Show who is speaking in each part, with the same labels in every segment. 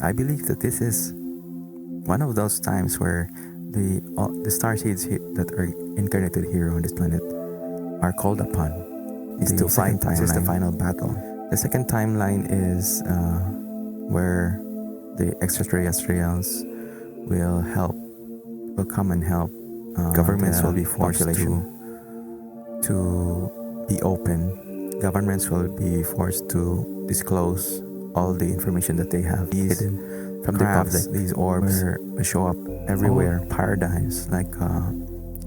Speaker 1: I believe that this is one of those times where the starseeds that are incarnated here on this planet are called upon is to fight. This is the final battle. The second timeline is where the extraterrestrials will come and help. Governments will be forced to be open. Governments will be forced to disclose all the information that they have hidden from the public. These orbs will show up everywhere. Paradigms like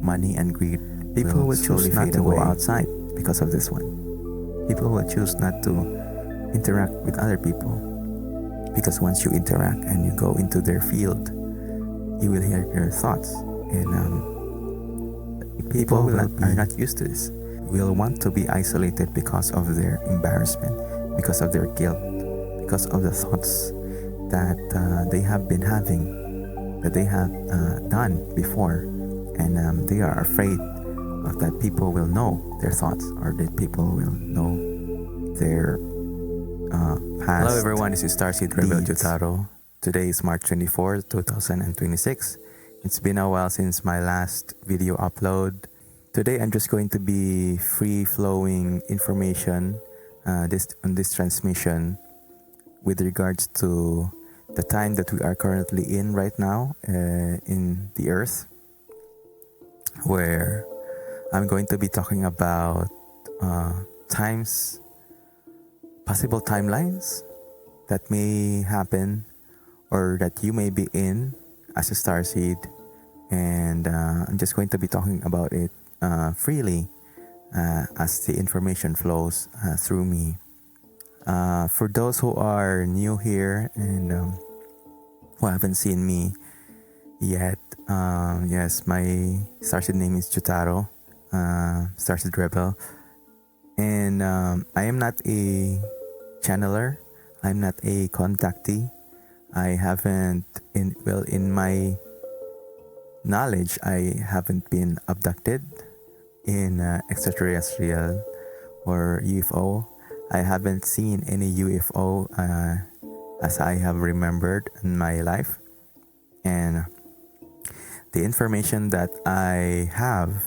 Speaker 1: money and greed. People will choose not to go outside because of this one. People will choose not to interact with other people, because once you interact and you go into their field, you will hear their thoughts, and people are not used to this. Will want to be isolated because of their embarrassment, because of their guilt, because of the thoughts that they have been having, that they have done before, and they are afraid of that people will know their thoughts, or that people will know their past. Hello everyone, this is Starseed Rebel Jotaru. Today is March 24, 2026. It's been a while since my last video upload. Today I'm just going to be free-flowing information on this transmission with regards to the time that we are currently in right now in the Earth, where I'm going to be talking about possible timelines that may happen or that you may be in as a starseed, and I'm just going to be talking about it freely as the information flows through me. For those who are new here and who haven't seen me yet, yes, my starseed name is Jotaru, Starseed Rebel, and I am not a channeler. I'm not a contactee. I haven't, in my knowledge, I haven't been abducted in extraterrestrial or UFO. I haven't seen any UFO as I have remembered in my life, and the information that I have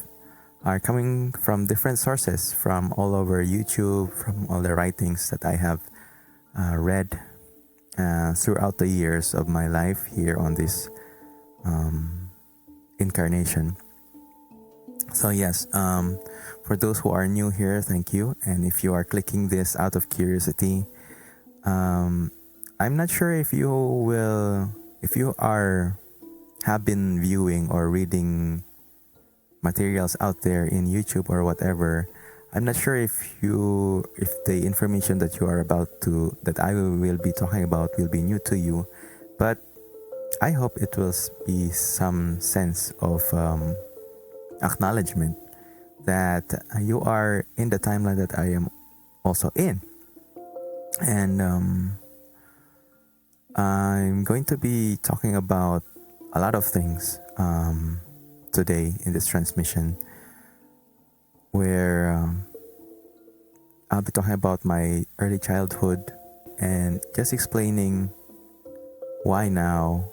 Speaker 1: are coming from different sources, from all over YouTube, from all the writings that I have read throughout the years of my life here on this incarnation. So yes, for those who are new here, thank you. And if you are clicking this out of curiosity, I'm not sure if you have been viewing or reading materials out there in YouTube or whatever. I'm not sure if the information that that I will be talking about will be new to you, but I hope it will be some sense of acknowledgement that you are in the timeline that I am also in. And I'm going to be talking about a lot of things today in this transmission, where I'll be talking about my early childhood and just explaining why now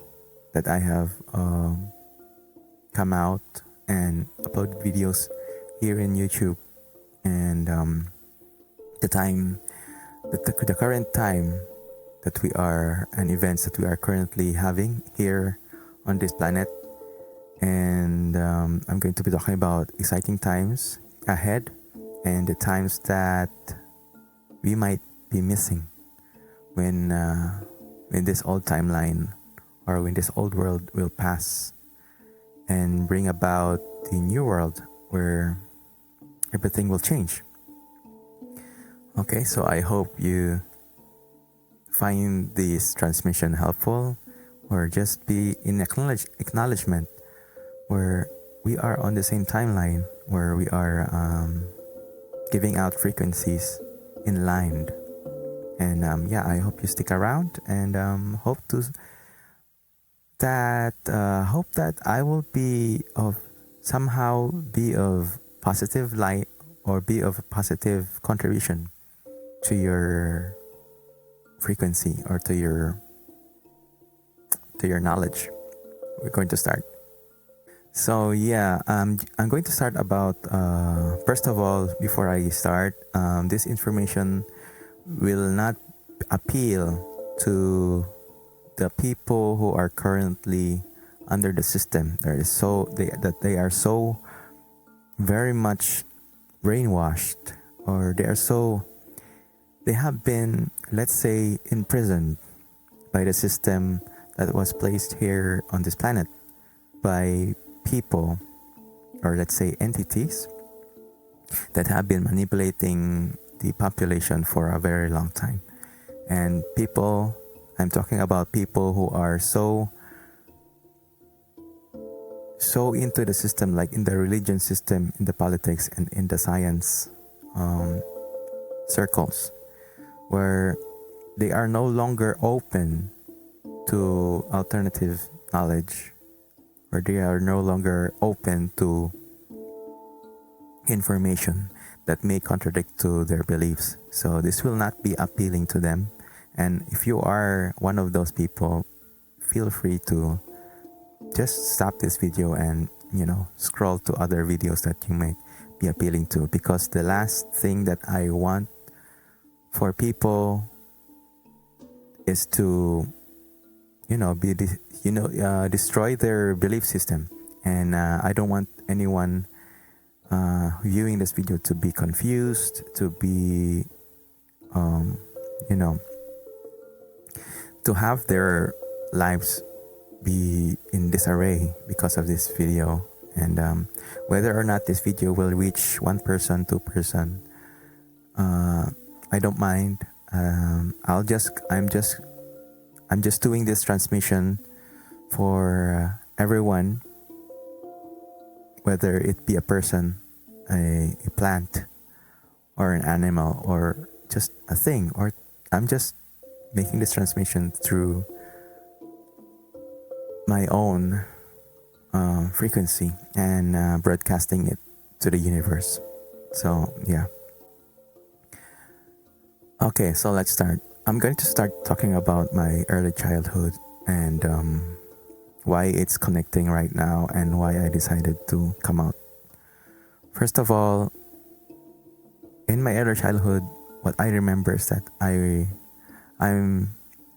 Speaker 1: that I have come out and uploaded videos here in YouTube, and the current time that we are, and events that we are currently having here on this planet. And I'm going to be talking about exciting times ahead and the times that we might be missing when this old timeline or when this old world will pass and bring about the new world where everything will change. Okay, so I hope you find this transmission helpful, or just be in acknowledgement where we are on the same timeline, where we are giving out frequencies in line. And I hope you stick around, and hope that I will be somehow be of positive light, or be of positive contribution to your frequency, or to your to your knowledge. We're going to start. So yeah, I'm going to start about first of all, before I start, this information will not appeal to the people who are currently under the system. They are so very much brainwashed, or they have been, let's say, imprisoned by the system that was placed here on this planet by people, or let's say entities that have been manipulating the population for a very long time. And I'm talking about people who are so into the system, like in the religion system, in the politics, and in the science circles, where they are no longer open to alternative knowledge, or they are no longer open to information that may contradict to their beliefs. So this will not be appealing to them. And if you are one of those people, feel free to just stop this video and scroll to other videos that you may be appealing to, because the last thing that I want for people is to destroy their belief system. And I don't want anyone viewing this video to be confused, to be to have their lives be in disarray because of this video. And whether or not this video will reach one person, two person, I don't mind. I'm just doing this transmission for everyone, whether it be a person, a plant, or an animal, or just a thing. Or I'm just making this transmission through my own frequency and broadcasting it to the universe. So yeah. Okay, so let's start. I'm going to start talking about my early childhood and why it's connecting right now and why I decided to come out. First of all, in my early childhood, what I remember is that I'm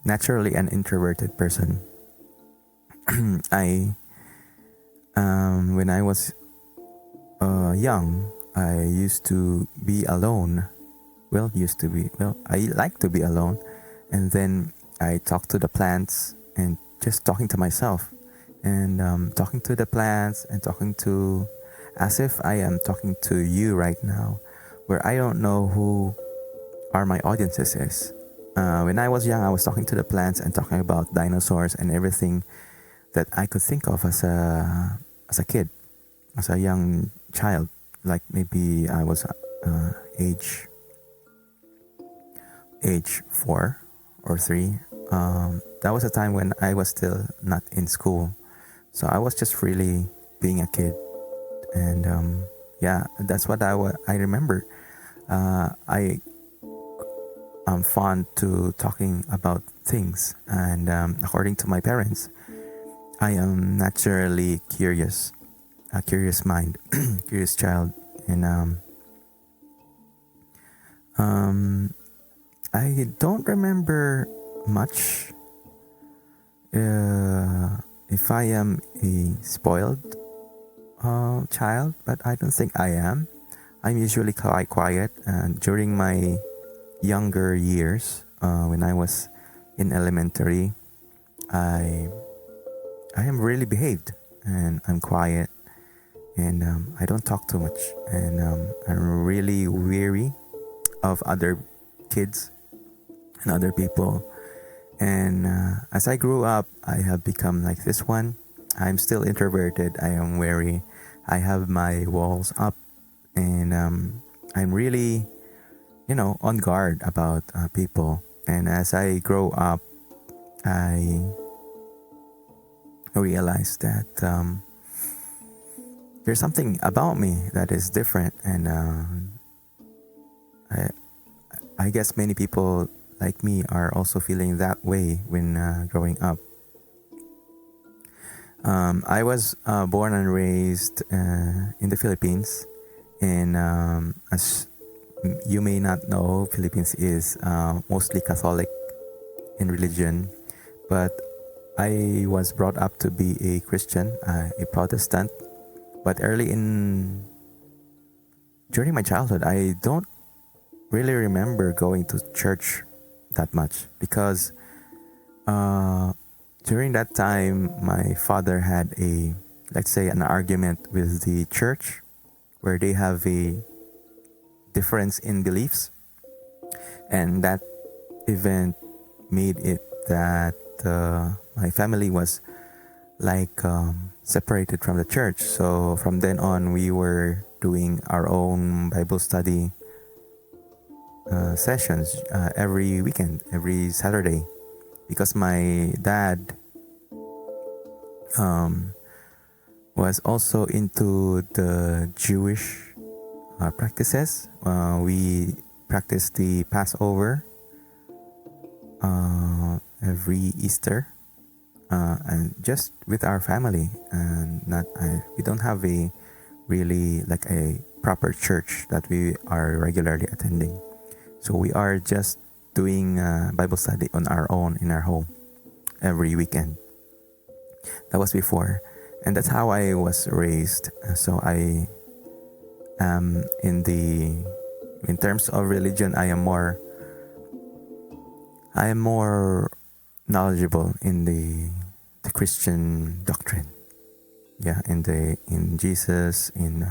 Speaker 1: naturally an introverted person. When I was young, I used to be alone. I like to be alone, and then I talk to the plants and just talking to myself, and talking to the plants and talking to, as if I am talking to you right now, where I don't know who are my audiences is. When I was young, I was talking to the plants and talking about dinosaurs and everything that I could think of as a kid, as a young child. Like maybe I was age 4 or 3. That was a time when I was still not in school, so I was just really being a kid. And yeah, that's what I remember. I am fond to talking about things, and according to my parents, I am naturally curious, a curious mind, curious child. And I don't remember much if I am a spoiled child, but I don't think I am. I'm usually quite quiet, and during my younger years, when I was in elementary, I am really behaved, and I'm quiet, and I don't talk too much, and I'm really weary of other kids and other people. And as I grew up, I have become like this one. I'm still introverted. I am wary. I have my walls up, and I'm really, on guard about people. And as I grow up, I realized that there's something about me that is different, and I guess many people like me are also feeling that way when growing up. I was born and raised in the Philippines, and as you may not know, Philippines is mostly Catholic in religion, but I was brought up to be a Christian, a Protestant. But early in during my childhood, I don't really remember going to church that much because uh, during that time, my father had a, let's say, an argument with the church where they have a difference in beliefs, and that event made it that my family was like separated from the church. So from then on, we were doing our own Bible study sessions every weekend, every Saturday, because my dad um, was also into the Jewish practices. We practiced the Passover every Easter, and just with our family, and not we don't have a really like a proper church that we are regularly attending. So we are just doing Bible study on our own in our home every weekend. That was before, and that's how I was raised. So I am in terms of religion, I am more knowledgeable in the Christian doctrine. Yeah, in Jesus, in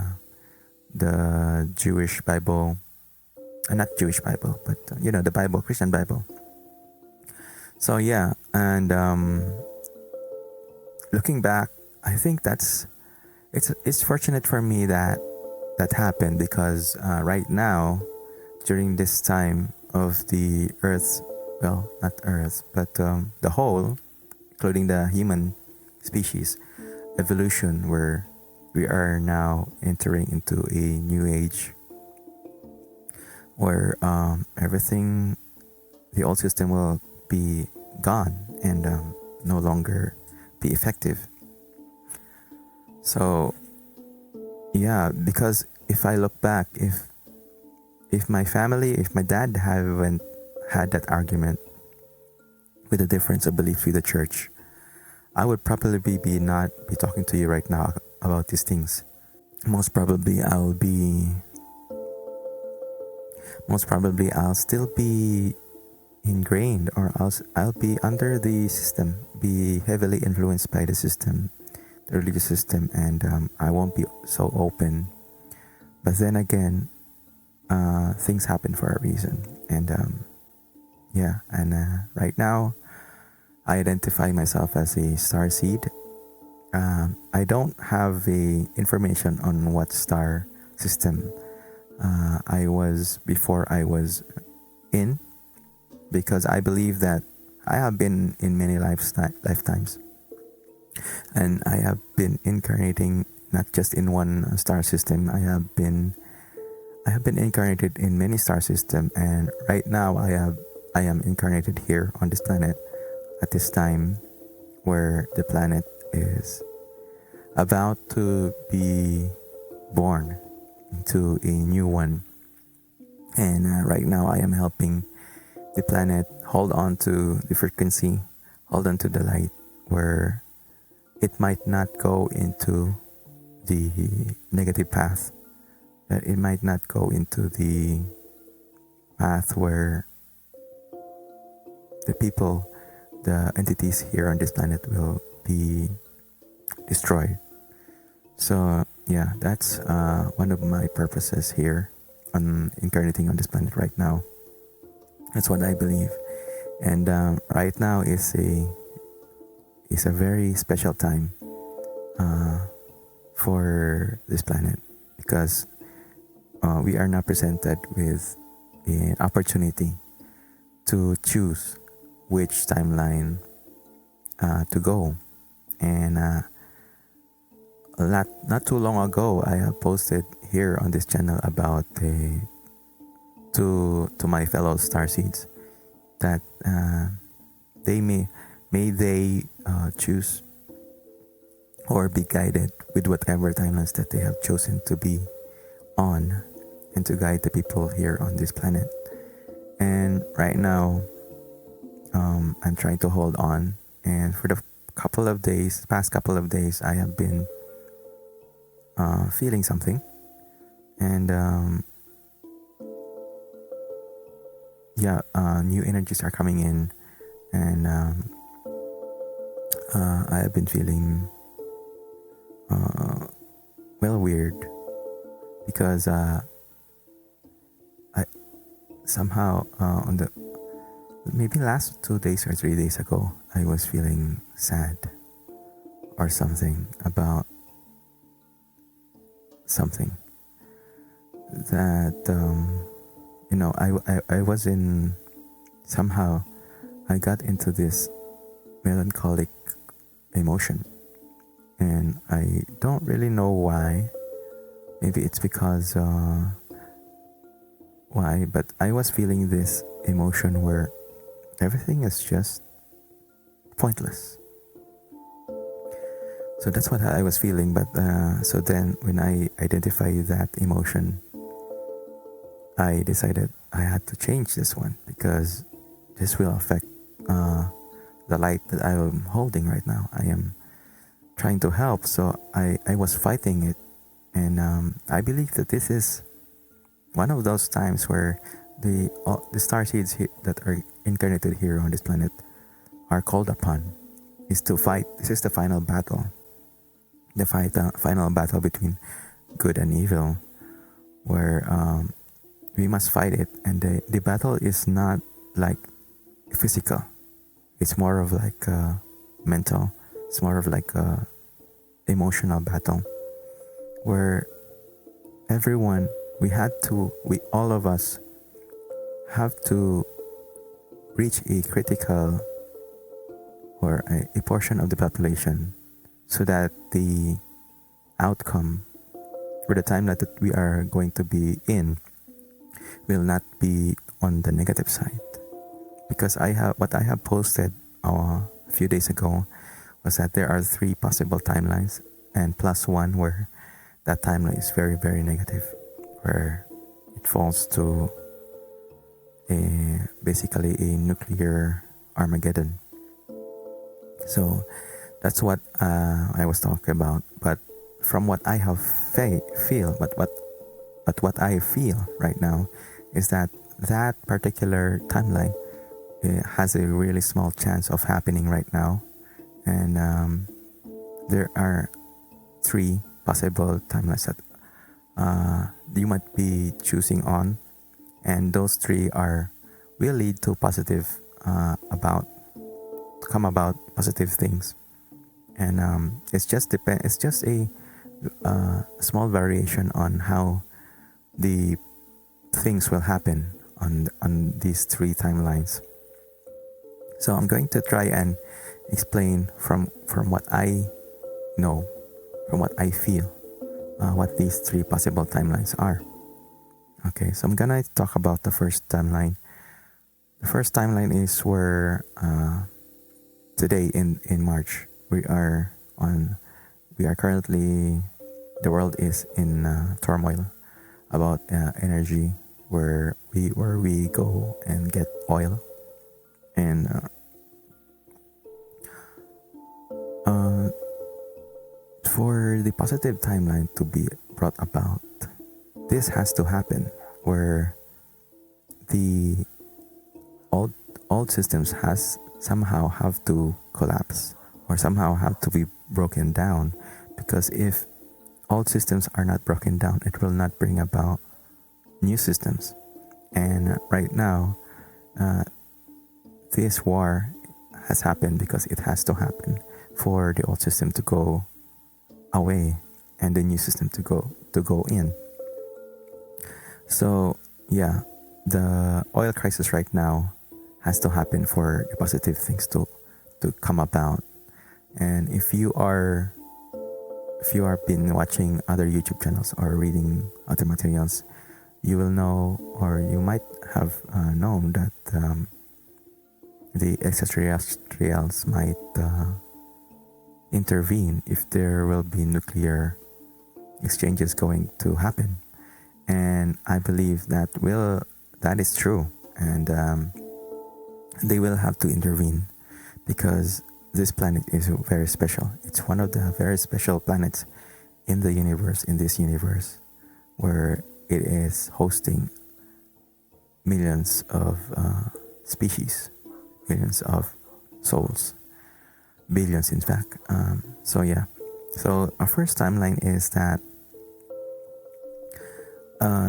Speaker 1: the Jewish Bible, not Jewish Bible, but the Bible, Christian Bible. So yeah, and looking back, I think it's fortunate for me that that happened because right now, during this time of the Earth, well, not Earth, but the whole, including the human species, evolution, where we are now entering into a new age where everything, the old system will be gone and no longer be effective. So yeah, because if I look back, if my family, if my dad haven't had that argument with the difference of belief with the church, I would probably be not be talking to you right now about these things. Most probably I'll still be ingrained, or I'll be under the system, be heavily influenced by the system, the religious system, and I won't be so open. But then again, things happen for a reason, and yeah, and right now I identify myself as a starseed. I don't have the information on what star system I was before I was in, because I believe that I have been in many lifetimes, and I have been incarnating not just in one star system. I have been incarnated in many star systems, and right now I am incarnated here on this planet at this time where the planet is about to be born into a new one. And right now I am helping the planet hold on to the frequency, hold on to the light, where it might not go into the negative path, that it might not go into the path where the people, the entities here on this planet will be destroyed. So yeah, that's one of my purposes here on incarnating on this planet right now. That's what I believe, and right now is a very special time for this planet, because we are now presented with an opportunity to choose which timeline to go, and not too long ago, I have posted here on this channel about to my fellow starseeds that they may they choose or be guided with whatever timelines that they have chosen to be on, and to guide the people here on this planet. And right now, I'm trying to hold on. And for the past couple of days, I have been feeling something. And new energies are coming in. And I have been feeling weird, because I somehow on the maybe last 2 days or 3 days ago, I was feeling sad or something about something that I was in. Somehow I got into this melancholic emotion, and I don't really know why. Maybe it's because why, but I was feeling this emotion where everything is just pointless. So that's what I was feeling. But so then when I identified that emotion, I decided I had to change this one, because this will affect the light that I am holding right now. I am trying to help, so I was fighting it. And I believe that this is one of those times where the starseeds that are incarnated here on this planet are called upon, is to fight. This is the final battle, final battle between good and evil, where we must fight it. And the battle is not like physical, it's more of like mental. It's more of like a emotional battle, where we all of us have to reach a critical, or a portion of the population, so that the outcome, or the time that we are going to be in, will not be on the negative side. Because what I have posted a few days ago was that there are 3 possible timelines, and plus one where that timeline is very, very negative, where it falls to basically a nuclear Armageddon. So that's what I was talking about. But from what I have what I feel right now is that that particular timeline has a really small chance of happening right now. And there are 3 possible timelines that you might be choosing on, and those 3 will lead to come about positive things. And it's just a small variation on how the things will happen on these 3 timelines. So I'm going to try and explain from what I know, from what I feel, what these 3 possible timelines are. Okay, so I'm gonna talk about the first timeline. The first timeline is where today in March we are currently, the world is in turmoil about energy, where we go and get oil. And for the positive timeline to be brought about, this has to happen, where the old systems somehow have to collapse, or somehow have to be broken down. Because if old systems are not broken down, it will not bring about new systems. And right now, this war has happened because it has to happen for the old system to go away and the new system to go in. So yeah, the oil crisis right now has to happen for the positive things to come about. And if you are been watching other YouTube channels or reading other materials, you will know, or you might have known, that the extraterrestrials might intervene if there will be nuclear exchanges going to happen. And I believe that is true, and they will have to intervene because this planet is very special. It's one of the very special planets in the universe, in this universe, where it is hosting millions of species, millions of souls, billions in fact. So yeah, so our first timeline is that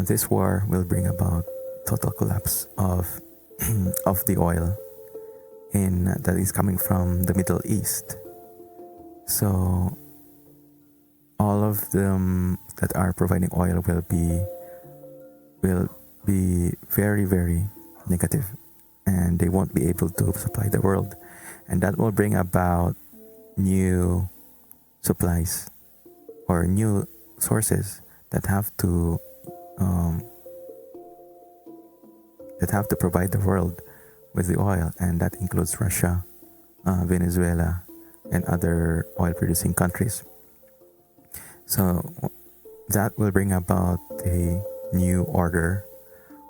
Speaker 1: this war will bring about total collapse of of the oil in that is coming from the Middle East. So all of them that are providing oil will be very, very negative, and they won't be able to supply the world, and that will bring about new supplies or new sources that have to provide the world with the oil, and that includes Russia, Venezuela, and other oil-producing countries. So that will bring about a new order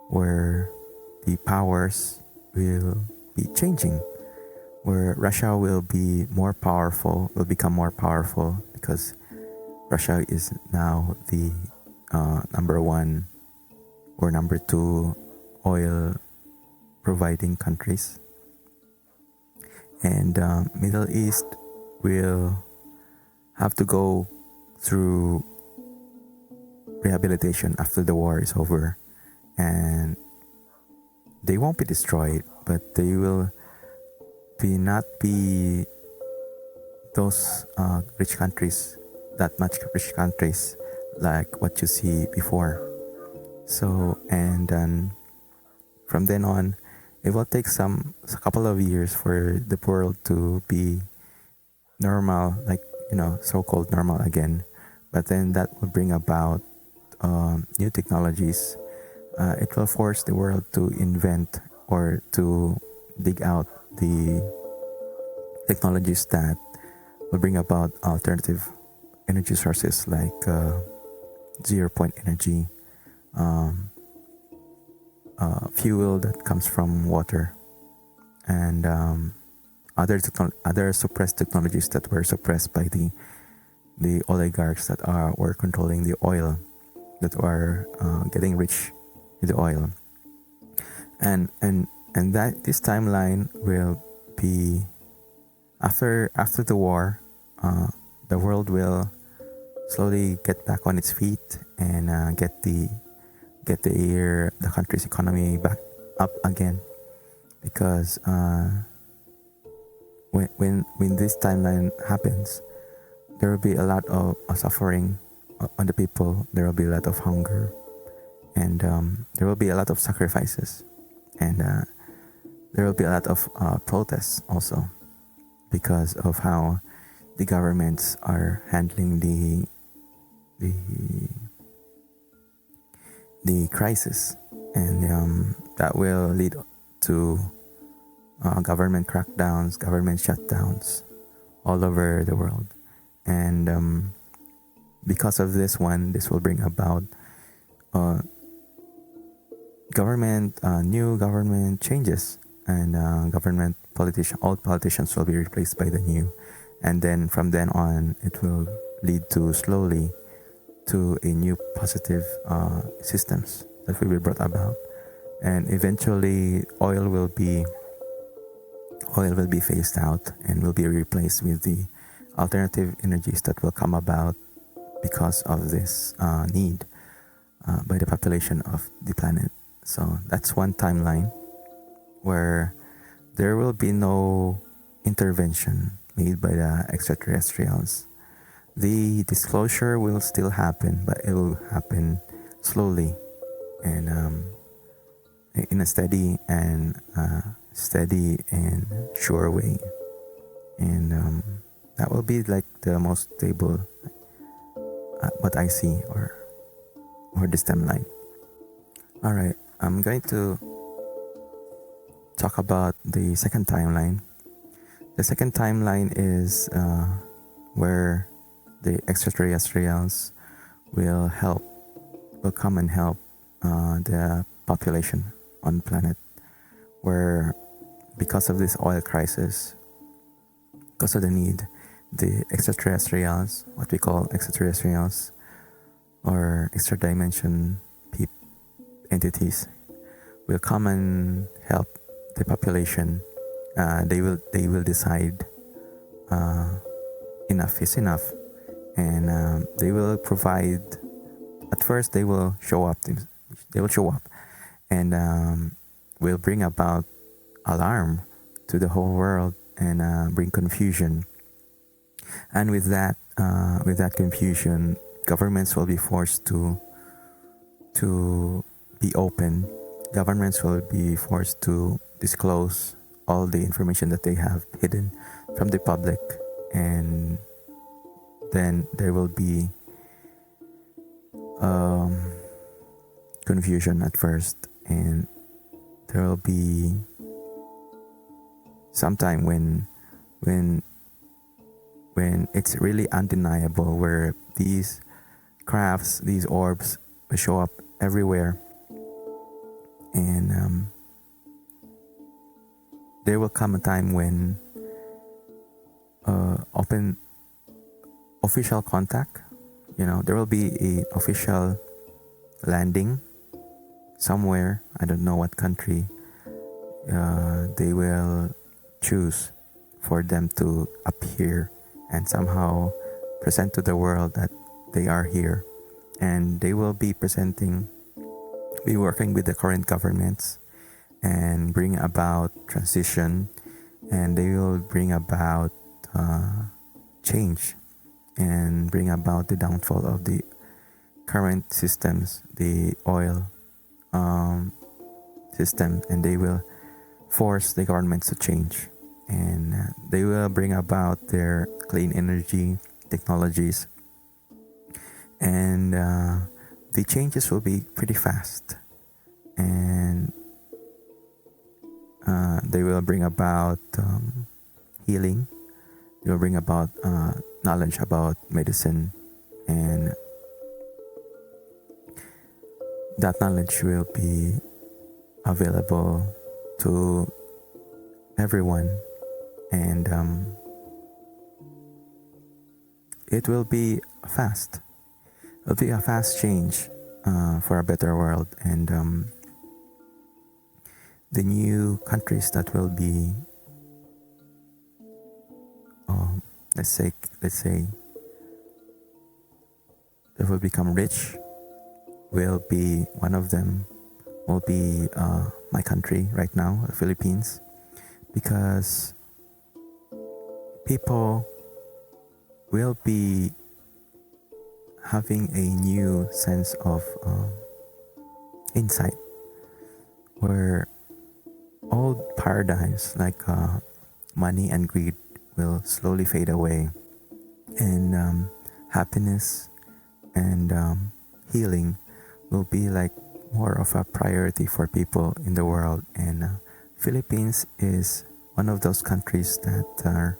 Speaker 1: where the powers will be changing, where Russia will be more powerful, will become more powerful because Russia is now the number one or number two oil providing countries, and Middle East will have to go through rehabilitation after the war is over, and they won't be destroyed, but they will not be those rich countries, that much rich countries like what you see before. So, and then from then on, it will take a couple of years for the world to be normal, like, so-called normal again. But then that will bring about new technologies. It will force the world to invent or to dig out the technologies that will bring about alternative energy sources like zero-point energy, fuel that comes from water, and other suppressed technologies that were suppressed by the oligarchs that were controlling the oil, that are getting rich with the oil, and that this timeline will be after the war. The world will slowly get back on its feet and get the country's economy back up again, because when this timeline happens, there will be a lot of suffering on the people. There will be a lot of hunger, and there will be a lot of sacrifices, and there will be a lot of protests also, because of how the governments are handling the crisis, and that will lead to government crackdowns, government shutdowns all over the world. And because of this will bring about new government changes, and old politicians will be replaced by the new, and then from then on it will lead to slowly to a new positive systems that will be brought about, and eventually oil will be phased out and will be replaced with the alternative energies that will come about because of this need by the population of the planet. So that's one timeline where there will be no intervention made by the extraterrestrials. The disclosure will still happen, but it will happen slowly and in a steady and sure way, and that will be like the most stable what I see, or this timeline. All right, I'm going to talk about the second timeline. The second timeline is where the extraterrestrials will come and help the population on the planet, where because of this oil crisis, because of the need, the extraterrestrials, what we call extraterrestrials or extra dimension entities, will come and help the population. They will decide enough is enough, and they will provide. At first, they will show up. They will show up, and will bring about alarm to the whole world and bring confusion. And with that confusion, governments will be forced to be open. Governments will be forced to disclose all the information that they have hidden from the public, and then there will be confusion at first, and there will be some time when it's really undeniable, where these crafts, these orbs will show up everywhere, and there will come a time when open official contact, there will be an official landing somewhere. I don't know what country they will choose for them to appear and somehow present to the world that they are here, and they will be working with the current governments and bring about transition, and they will bring about change and bring about the downfall of the current systems, the oil system, and they will force the governments to change, and they will bring about their clean energy technologies, and the changes will be pretty fast, and they will bring about healing. They will bring about knowledge about medicine, and that knowledge will be available to everyone, and it will be fast. It'll be a fast change for a better world, and the new countries that will be, let's say, that will become rich, will be one of them. Will be my country right now, the Philippines, because people will be having a new sense of insight, where old paradigms like money and greed will slowly fade away, and happiness and healing will be like more of a priority for people in the world. And Philippines is one of those countries that are,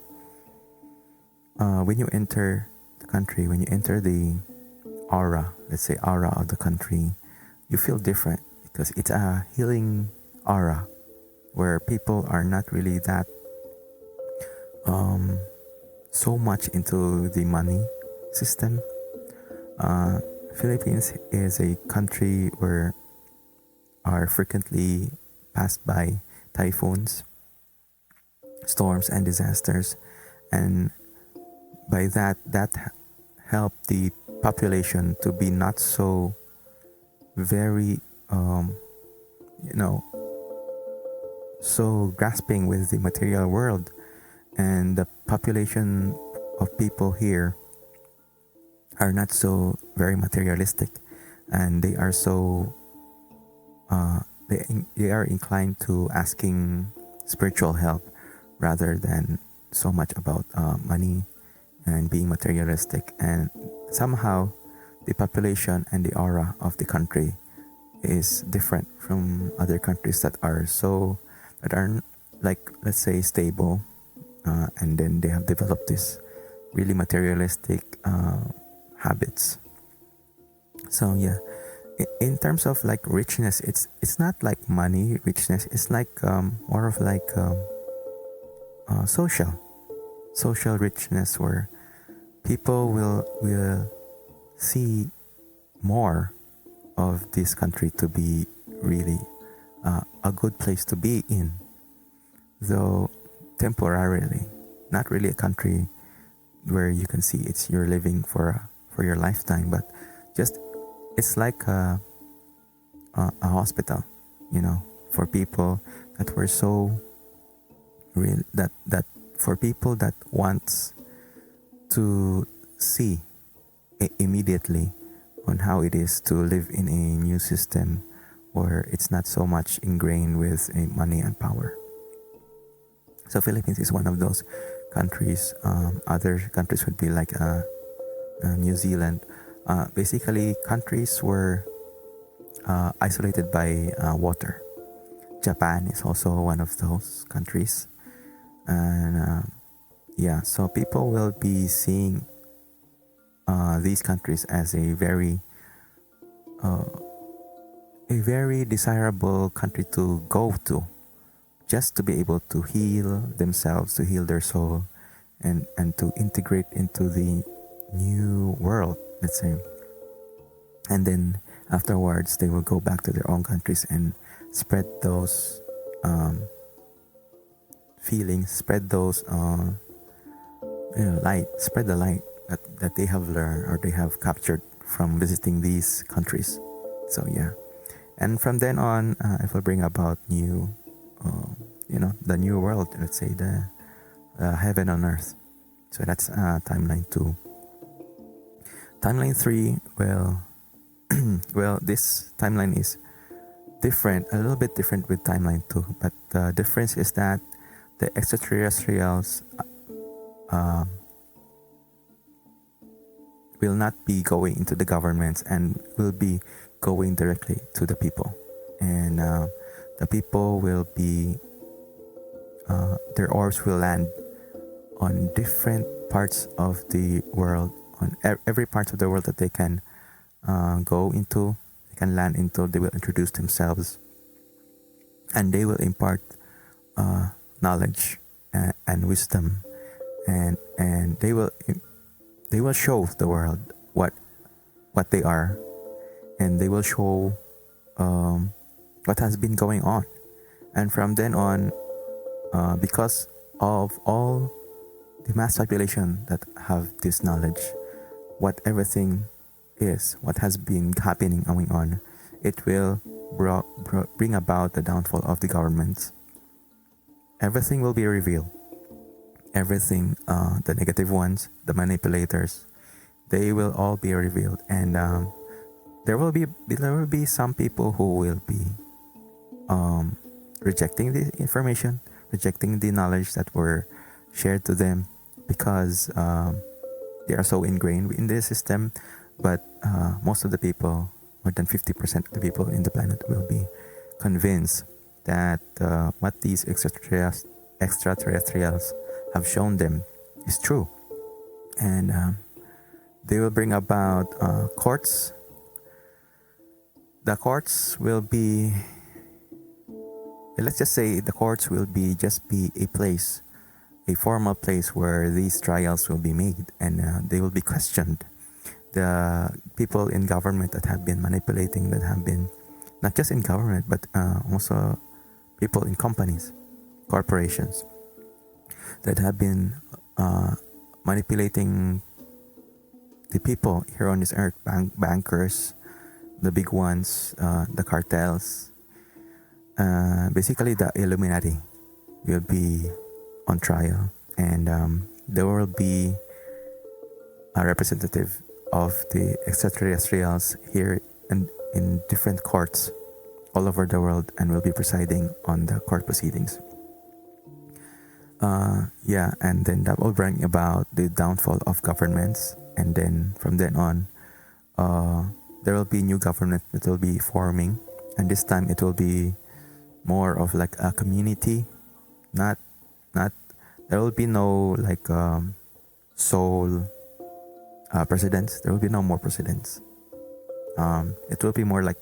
Speaker 1: when you enter the country, when you enter the aura, let's say aura of the country, you feel different, because it's a healing aura where people are not really that so much into the money system. Philippines is a country where are frequently passed by typhoons, storms, and disasters, and by that helped the population to be not so very so grasping with the material world, and the population of people here are not so very materialistic, and they are so they are inclined to asking spiritual help rather than so much about money and being materialistic. And somehow the population and the aura of the country is different from other countries that are like, let's say, stable, and then they have developed this really materialistic habits. So yeah, in terms of like richness, it's not like money richness. It's like more of like social richness, where people will see more of this country to be really a good place to be in, though temporarily, not really a country where you can see it's you're living for your lifetime, but just it's like a hospital, you know, for people that were so real, that for people that wants to see immediately on how it is to live in a new system where it's not so much ingrained with money and power. So Philippines is one of those countries. Other countries would be like New Zealand. Basically, countries were isolated by water. Japan is also one of those countries, and yeah, so people will be seeing these countries as a very desirable country to go to, just to be able to heal themselves, to heal their soul, and to integrate into the new world, let's say. And then afterwards, they will go back to their own countries and spread those feelings, spread those light, spread the light that they have learned or they have captured from visiting these countries. So yeah, and from then on, it will bring about new, the new world. Let's say the heaven on earth. So that's timeline 2. Timeline 3. Well, this timeline is different, a little bit different with timeline 2. But the difference is that the extraterrestrials will not be going into the governments and will be going directly to the people. And the people will be, their orbs will land on different parts of the world, on every part of the world that they can go into, they can land into. They will introduce themselves, and they will impart knowledge and wisdom, and they will show the world what they are, and they will show what has been going on. And from then on, because of all the mass population that have this knowledge, what everything is, what has been happening going on, it will bring about the downfall of the governments. Everything will be revealed. Everything, the negative ones, the manipulators, they will all be revealed. And there will be some people who will be rejecting the information, rejecting the knowledge that were shared to them, because they are so ingrained in the system. But most of the people, more than 50% of the people in the planet, will be convinced that what these extraterrestrials have shown them is true. And they will bring about courts. The courts will be, let's just say, the courts will be a place, a formal place where these trials will be made, and they will be questioned. The people in government that have been manipulating, that have been, not just in government, but also people in companies, corporations, that have been manipulating the people here on this earth, bankers, the big ones, the cartels, basically the Illuminati will be on trial, and there will be a representative of the extraterrestrials here in different courts all over the world, and will be presiding on the court proceedings. And then that will bring about the downfall of governments, and then from then on, there will be new government that will be forming, and this time it will be more of like a community, not there will be no like sole presidents. There will be no more presidents. It will be more like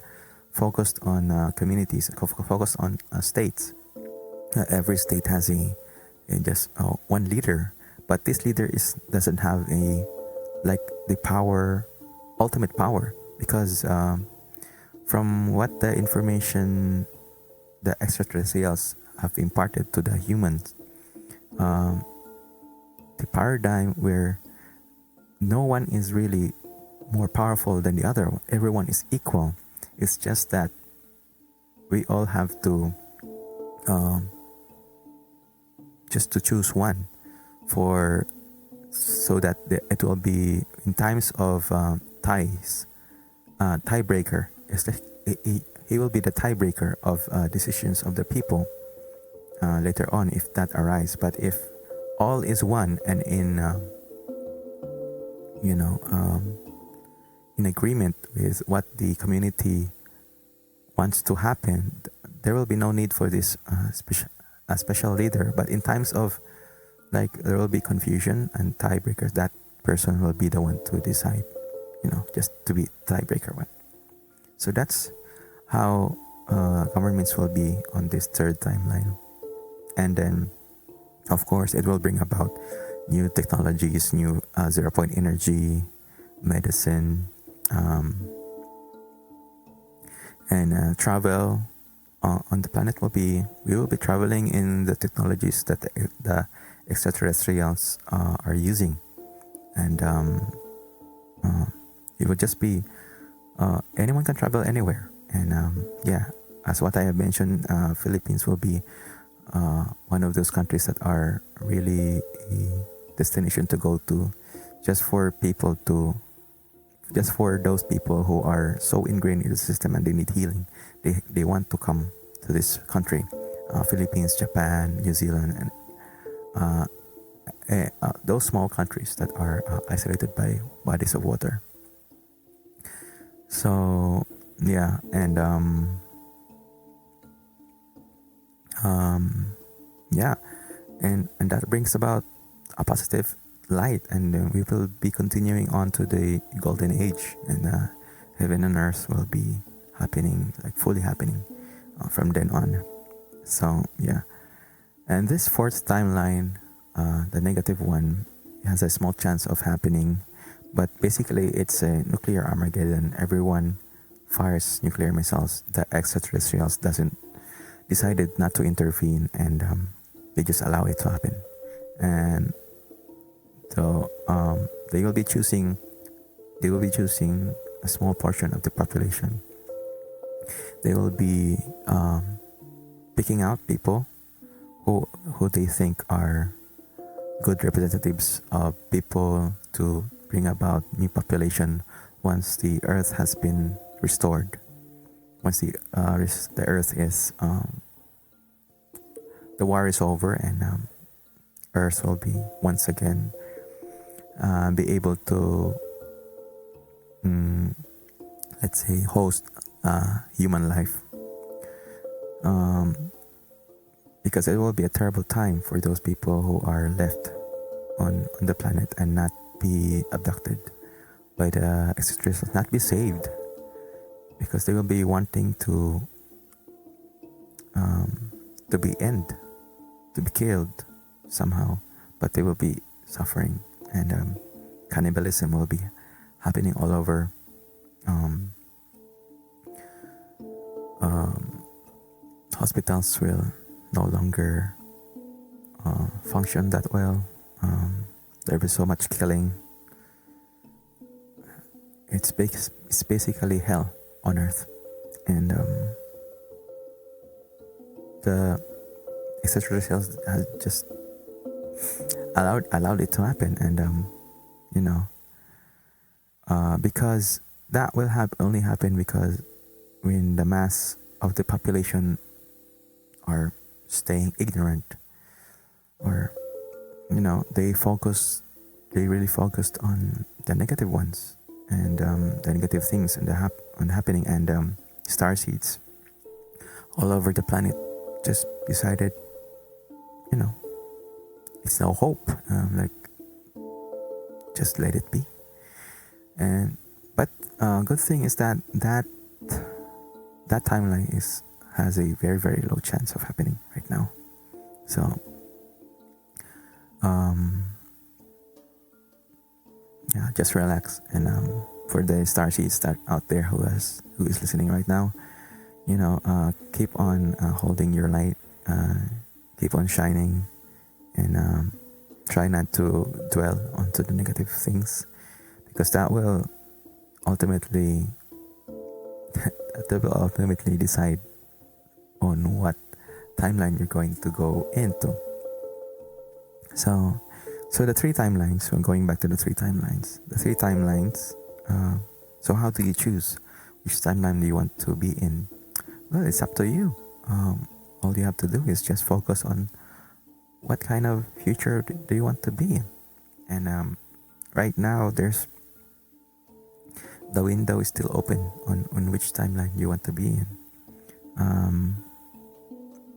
Speaker 1: focused on communities, focused on states. Every state has a just one leader, but this leader doesn't have a like the power, ultimate power, because from what the information the extraterrestrials have imparted to the humans, the paradigm where no one is really more powerful than the other, everyone is equal. It's just that we all have to just to choose one for so that it will be in times of tiebreaker. He will be the tiebreaker of decisions of the people later on if that arises. But if all is one and in in agreement with what the community wants to happen, there will be no need for this special leader. But in times of like there will be confusion and tiebreakers, that person will be the one to decide, just to be tiebreaker one. So that's how governments will be on this third timeline. And then, of course, it will bring about new technologies, new zero-point energy, medicine, and travel on the planet we will be traveling in the technologies that the extraterrestrials are using. And it will just be anyone can travel anywhere. And as what I have mentioned, Philippines will be one of those countries that are really a destination to go to, just for those people who are so ingrained in the system and they need healing. They want to come to this country, Philippines, Japan, New Zealand, and those small countries that are isolated by bodies of water. So and and that brings about a positive light, and we will be continuing on to the golden age, and heaven and earth will be happening, like fully happening from then on. So and this fourth timeline, the negative one, has a small chance of happening, but basically it's a nuclear Armageddon. Everyone fires nuclear missiles. The extraterrestrials decided not to intervene, and they just allow it to happen. And so they will be choosing a small portion of the population. They will be picking out people who they think are good representatives of people to bring about new population once the earth has been restored. Once the earth is the war is over, and earth will be once again be able to let's say host human life, because it will be a terrible time for those people who are left on the planet and not be abducted by the extraterrestrials, not be saved, because they will be wanting to be killed somehow, but they will be suffering, and cannibalism will be happening all over. Hospitals will no longer function that well. There will be so much killing. It's basically hell on earth, and the extraterrestrials has just allowed it to happen, and because that will only happen because when the mass of the population are staying ignorant, or they really focused on the negative ones, and the negative things and the happening, and starseeds all over the planet just decided it's no hope, like just let it be. And but good thing is that timeline has a very very low chance of happening right now. So yeah, just relax. And for the starseeds that out there who is listening right now, keep on holding your light, keep on shining, and try not to dwell onto the negative things, because that will ultimately decide on what timeline you're going to go into. So the three timelines. We're going back to the three timelines. The three timelines. So how do you choose which timeline do you want to be in? Well, it's up to you. All you have to do is just focus on what kind of future do you want to be in. And right now, the window is still open on which timeline you want to be in.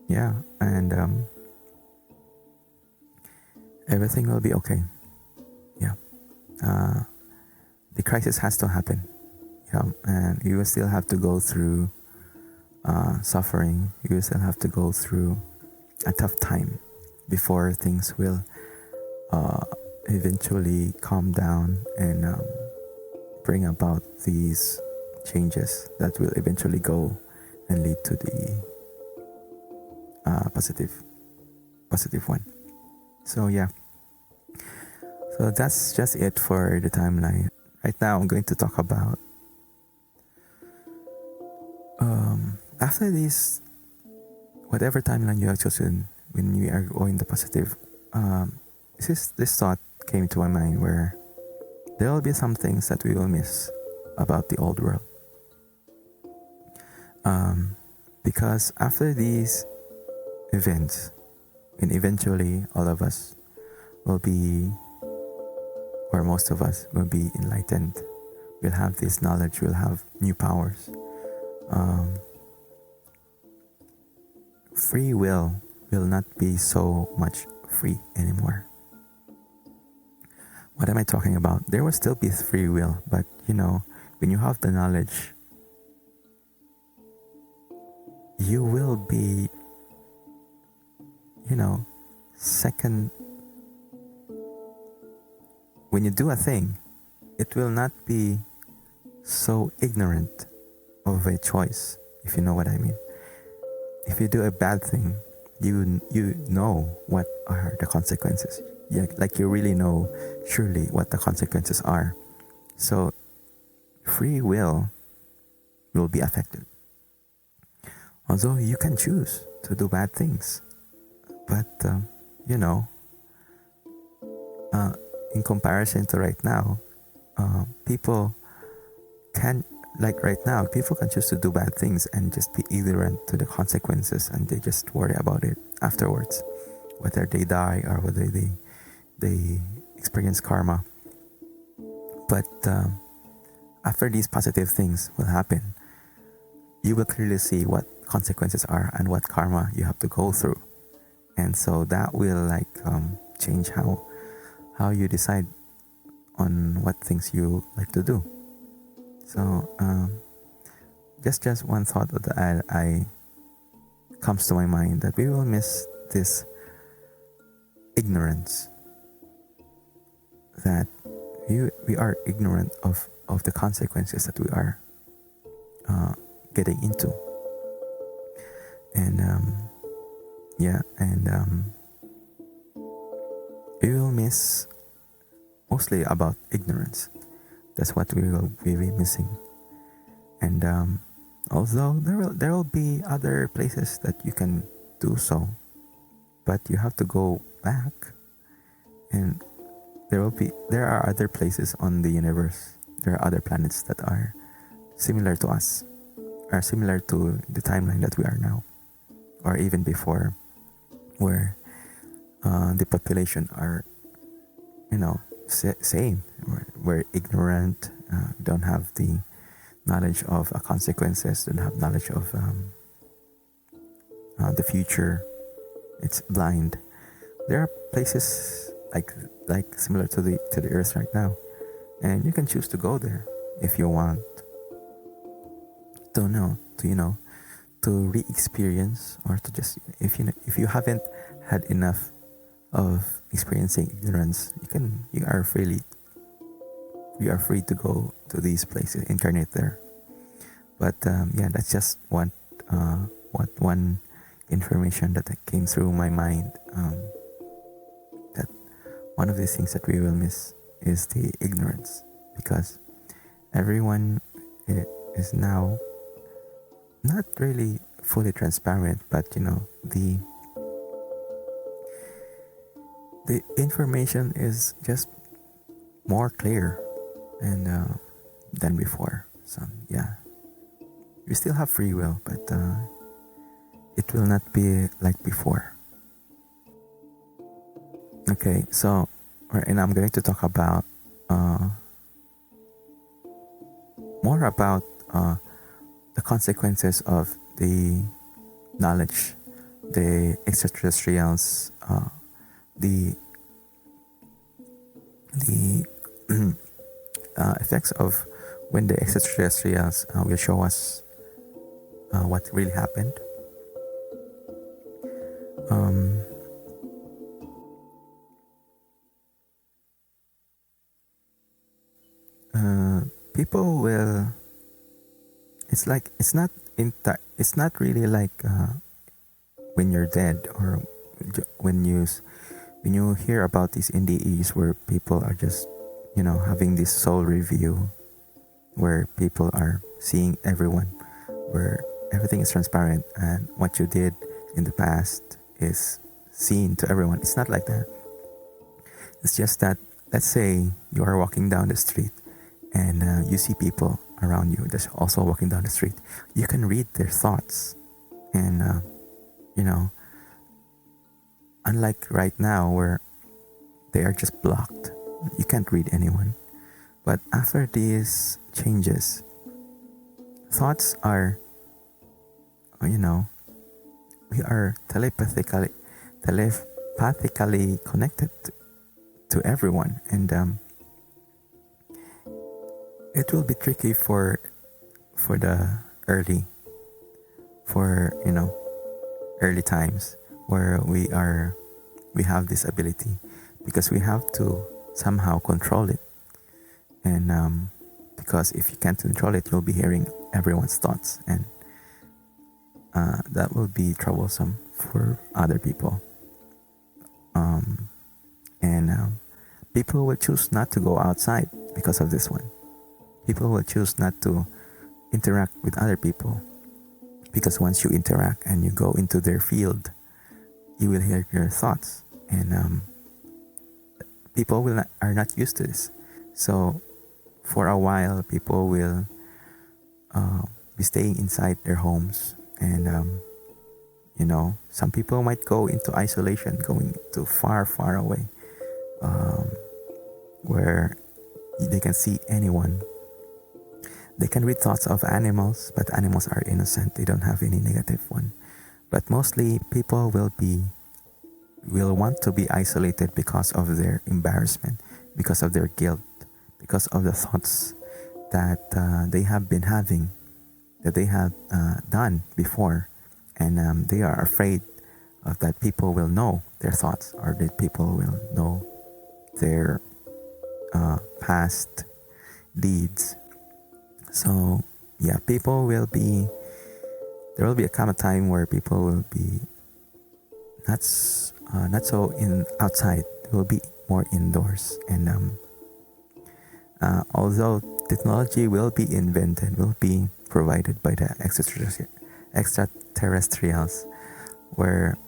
Speaker 1: Yeah, and everything will be okay. Yeah, the crisis has to happen. Yeah, and you will still have to go through suffering. You will still have to go through a tough time before things will eventually calm down and bring about these changes that will eventually go and lead to the positive one. So yeah, so that's just it for the timeline. Right now I'm going to talk about after this, whatever timeline you have chosen, when you are going the positive, this thought came to my mind where there will be some things that we will miss about the old world. Because after these events, and eventually all of us will be, or most of us will be enlightened. We'll have this knowledge, we'll have new powers. Free will not be so much free anymore. What am I talking about? There will still be free will, but when you have the knowledge, you will be, second. When you do a thing, it will not be so ignorant of a choice, if you know what I mean. If you do a bad thing, you know what are the consequences. Yeah, like you really know surely what the consequences are. So free will be affected. Although you can choose to do bad things, but in comparison to right now, people can, like right now, people can choose to do bad things and just be ignorant to the consequences, and they just worry about it afterwards, whether they die or whether they experience karma. But after these positive things will happen, you will clearly see what consequences are and what karma you have to go through, and so that will change how you decide on what things you like to do. So just one thought that I comes to my mind, that we will miss this ignorance, that we are ignorant of the consequences that we are getting into. And we will miss mostly about ignorance. That's what we will be missing. And although there will be other places that you can do so, but you have to go back, and there are other places on the universe. There are other planets that are similar to us, are similar to the timeline that we are now, or even before, where the population are same. We're ignorant, don't have the knowledge of consequences, don't have knowledge of the future. It's blind. There are places like similar to the Earth right now, and you can choose to go there if you want to know to to re-experience, or to just, if you haven't had enough of experiencing ignorance, you are free to go to these places, incarnate there. But yeah, that's just one information that came through my mind, that one of these things that we will miss is the ignorance, because everyone is now not really fully transparent, but the information is just more clear and than before. So yeah, we still have free will, but it will not be like before. Okay, so and I'm going to talk about more about the consequences of the knowledge, the extraterrestrials, the the effects of when the extraterrestrials will show us what really happened. Um, People will. It's not really like when you're dead, or when you hear about these NDEs where people are just having this soul review, where people are seeing everyone, where everything is transparent and what you did in the past is seen to everyone. It's not like that. It's just that, let's say you are walking down the street and you see people around you that's also walking down the street. You can read their thoughts, and you know unlike right now where they are just blocked, you can't read anyone. But after these changes, thoughts are, we are telepathically connected to everyone, and it will be tricky for the for early times where we have this ability, because we have to somehow control it. And because if you can't control it, you'll be hearing everyone's thoughts, and that will be troublesome for other people. And people will choose not to go outside because of this one. People will choose not to interact with other people, because once you interact and you go into their field, you will hear their thoughts, and people are not used to this. So for a while, people will be staying inside their homes, and some people might go into isolation, going to far away, where they can see anyone. They can read thoughts of animals, but animals are innocent. They don't have any negative one. But mostly people will want to be isolated because of their embarrassment, because of their guilt, because of the thoughts that they have been having, that they have done before, and they are afraid of that people will know their thoughts, or that people will know their past deeds. So yeah, there will be a common time where people will be not so in outside. They will be more indoors, and although technology will be invented, will be provided by the extraterrestrials, where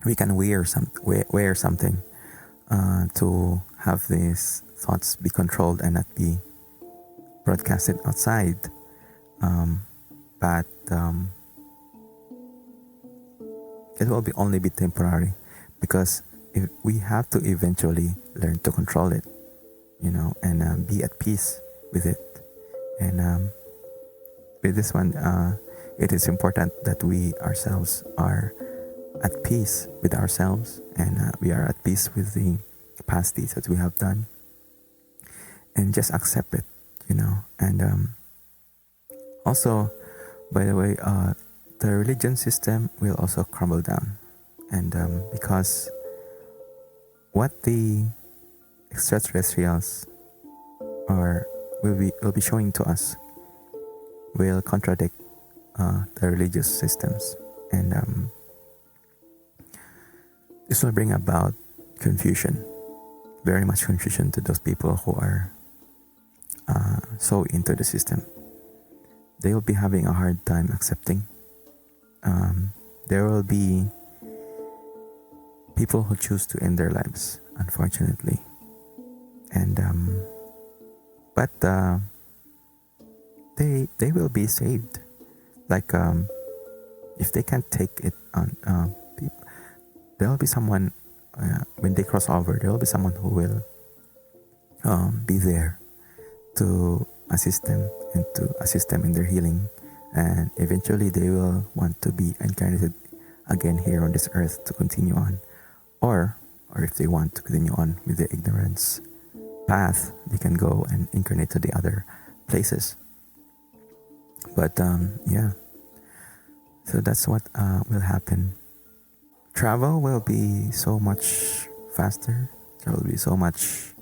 Speaker 1: we can wear something to have these thoughts be controlled and not be broadcasted outside. But it will only be temporary, because if we have to eventually learn to control it, and be at peace with it. And with this one, it is important that we ourselves are at peace with ourselves, and we are at peace with the past deeds that we have done, and just accept it, and also, by the way, the religion system will also crumble down, and because what the extraterrestrials or will be showing to us will contradict the religious systems, and this will bring about confusion, very much confusion to those people who are so into the system. They will be having a hard time accepting. There will be people who choose to end their lives, unfortunately, and but they will be saved. Like if they can't take it on, there will be someone when they cross over. There will be someone who will be there to assist them and to assist them in their healing, and eventually they will want to be incarnated again here on this earth to continue on, or if they want to continue on with the ignorance path, they can go and incarnate to the other places. But yeah, so that's what will happen. Travel will be so much faster. There will be so much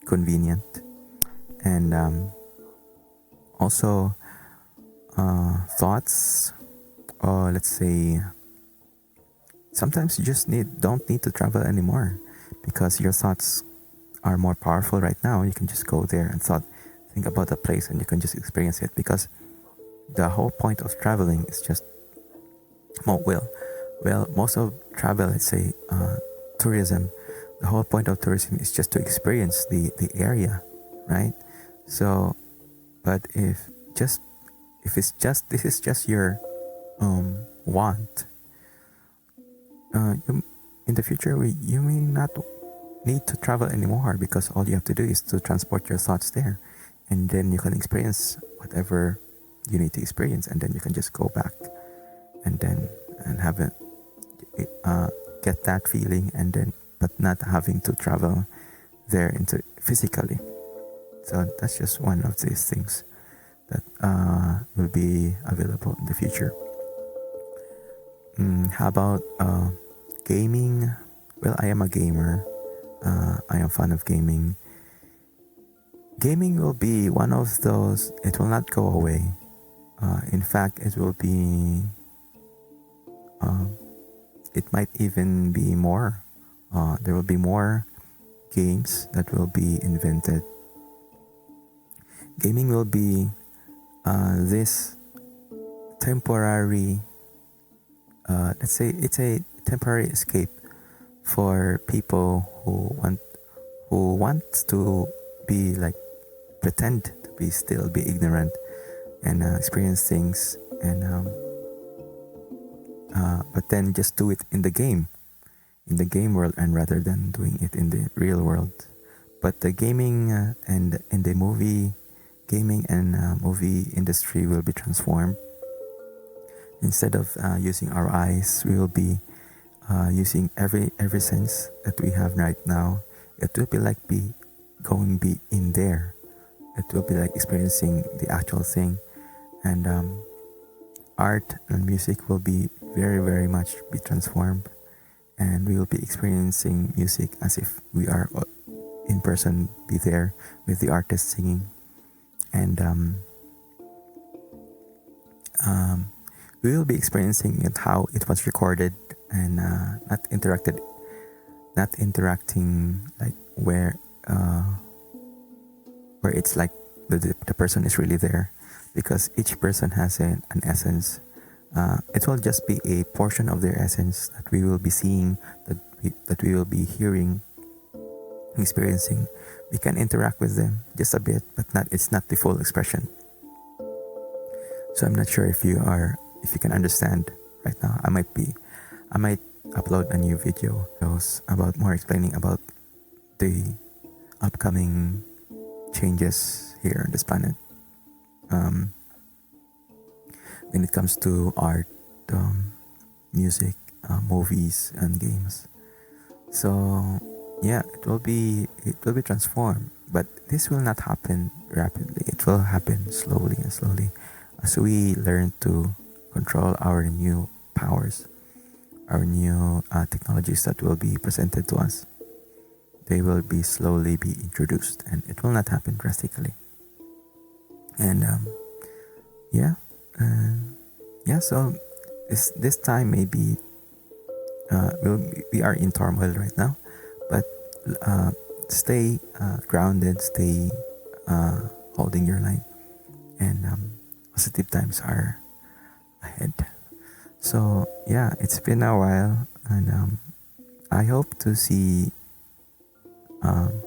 Speaker 1: convenient, and also thoughts, or let's say sometimes you just don't need to travel anymore, because your thoughts are more powerful right now. You can just go there and think about the place, and you can just experience it, because the whole point of traveling is just most of travel, let's say tourism, the whole point of tourism is just to experience the area, right? So but if this is just your want, in the future you may not need to travel anymore, because all you have to do is to transport your thoughts there, and then you can experience whatever you need to experience, and then you can just go back and have it get that feeling, and then but not having to travel there into physically. So that's just one of these things that will be available in the future. How about gaming? Well, I am a gamer. I am fond of gaming. Gaming will be one of those, it will not go away. In fact, it will be, it might even be more. There will be more games that will be invented. Gaming will be this temporary, let's say it's a temporary escape for people who want to be like, pretend to be still be ignorant and experience things, and but then just do it in the game world, and rather than doing it in the real world. But the gaming and in the movie industry will be transformed. Instead of using our eyes, we will be using every sense that we have right now. It will be like be in there. It will be like experiencing the actual thing, and art and music will be very, very much be transformed, and we will be experiencing music as if we are in person, be there with the artist singing, and we will be experiencing it how it was recorded, and not interacting like where it's like the person is really there, because each person has an essence. It will just be a portion of their essence that we will be seeing, that we will be hearing, experiencing. We can interact with them just a bit, but it's not the full expression. So I'm not sure if you can understand right now. I might upload a new video about more explaining about the upcoming changes here on this planet. When it comes to art, music, movies and games. So yeah, it will be transformed, but this will not happen rapidly. It will happen slowly and slowly as we learn to control our new powers, our new technologies that will be presented to us. They will be slowly be introduced, and it will not happen drastically. And yeah, uh, yeah. So this time maybe we are in turmoil right now, but uh, stay grounded, stay holding your line, and positive times are ahead. So yeah, it's been a while, and I hope to see. Um,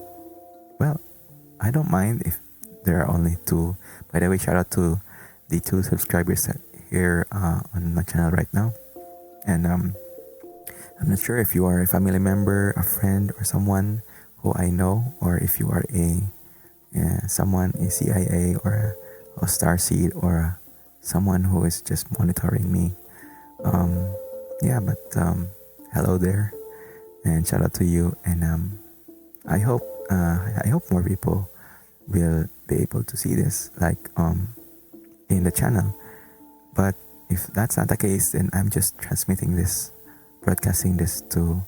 Speaker 1: well, I don't mind if there are only two. By the way, shout out to the two subscribers that here on my channel right now, and I'm not sure if you are a family member, a friend, or someone who I know, or if you are someone in CIA or a Starseed or someone who is just monitoring me. Um, yeah, but hello there, and shout out to you. And I hope more people will be able to see this, like in the channel. But if that's not the case, then I'm just transmitting this, broadcasting this to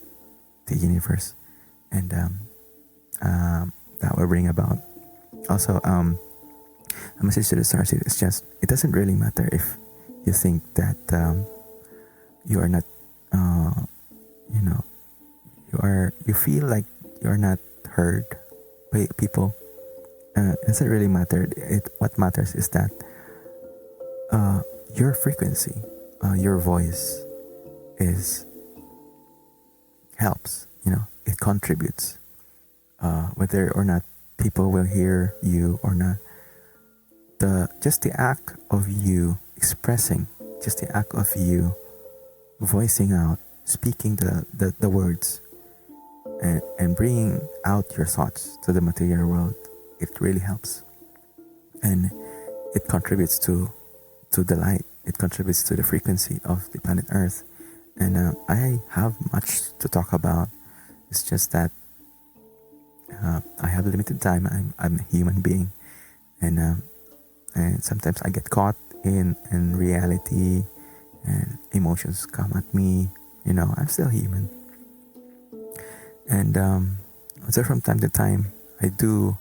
Speaker 1: the universe, and that will bring about also a message to the stars. It's just it doesn't really matter if you think that you are not, you know, you feel like you're not heard by people. It doesn't really matter. What matters is that your frequency, your voice is helps. It contributes. Whether or not people will hear you or not, just the act of you expressing, just the act of you voicing out, speaking the words, and bringing out your thoughts to the material world, it really helps, and it contributes to the light. It contributes to the frequency of the planet Earth. And I have much to talk about. It's just that I have limited time. I'm a human being, and sometimes I get caught in reality, and emotions come at me. I'm still human, and so from time to time I do.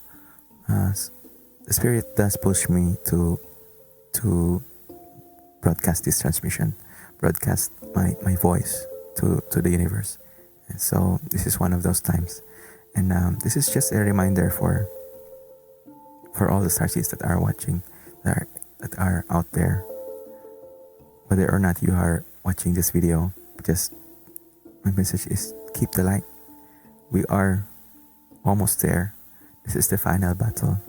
Speaker 1: The spirit does push me to broadcast this transmission, broadcast my voice to the universe. And so this is one of those times. And this is just a reminder for all the starseeds that are watching, that are out there. Whether or not you are watching this video, just my message is keep the light. We are almost there. This is the final battle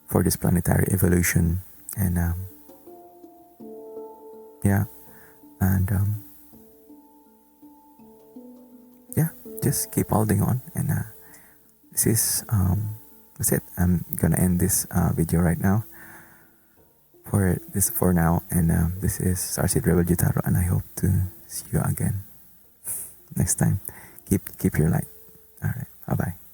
Speaker 1: for this planetary evolution. And yeah, and yeah, just keep holding on. And this is that's it. I'm gonna end this video right now for now. And this is Starseed Rebel Jotaru, and I hope to see you again next time. Keep your light. All right, bye bye.